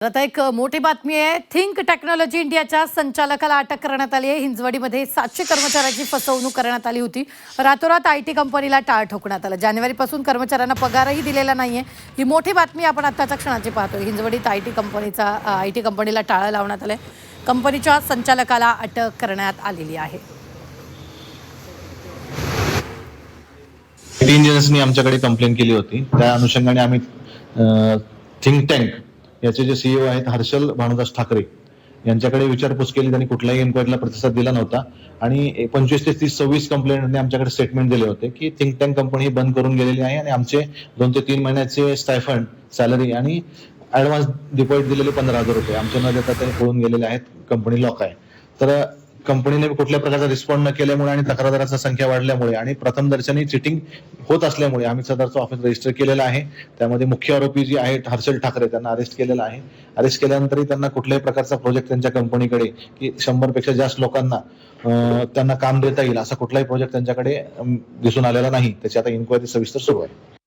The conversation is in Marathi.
आता एक मोठी बातमी आहे. थिंक टेक्नॉलॉजी इंडियाच्या संचालकाला अटक करण्यात आली आहे. हिंजवडीमध्ये 700 कर्मचाऱ्यांची फसवणूक करण्यात आली होती. रातोरात आयटी कंपनीला टाळ ठोकण्यात आलं. जानेवारीपासून कर्मचाऱ्यांना पगारही दिलेला नाहीये. ही मोठी बातमी आपण आत्ताच्या क्षणाची पाहतोय. हिंजवडीत आयटी कंपनीला टाळं लावण्यात आलंय. कंपनीच्या संचालकाला अटक करण्यात आलेली आहे. आयटी इंजिनियर्सनी आमच्याकडे कंप्लेंट केली होती. त्या अनुषंगाने आम्ही थिंक टँक याचे जे सीईओ आहेत हर्षल भानुदास ठाकरे यांच्याकडे विचारपूस केली. त्यांनी कुठल्याही एन्क्वायरीला प्रतिसाद दिला नव्हता आणि 25 ते 26 कंप्लेंटने आमच्याकडे स्टेटमेंट दिले होते की थिंक टँक कंपनी ही बंद करून गेलेली आहे आणि आमचे 2 ते 3 महिन्याचे स्टायफंड, सॅलरी आणि ऍडव्हान्स डिपॉझिट दिलेले 15,000 रुपये आमच्या न देता ते पळून गेलेले आहेत. कंपनी लॉक आहे. तर कंपनीने कुठल्या प्रकारचा रिस्पॉन्ड न केल्यामुळे आणि तक्रारदारांची संख्या वाढल्यामुळे आणि प्रथमदर्शनी चिटिंग होत असल्यामुळे आम्ही सदरचं ऑफिस रजिस्टर केलेलं आहे. त्यामध्ये मुख्य आरोपी जे आहेत हर्षल ठाकरे त्यांना अरेस्ट केलेलं आहे. अरेस्ट केल्यानंतरही त्यांना कुठल्याही प्रकारचा प्रोजेक्ट त्यांच्या कंपनीकडे की 100 पेक्षा जास्त लोकांना त्यांना काम देता येईल असा कुठलाही प्रोजेक्ट त्यांच्याकडे दिसून आलेला नाही. त्याची आता इन्क्वायरी सविस्तर सुरू आहे.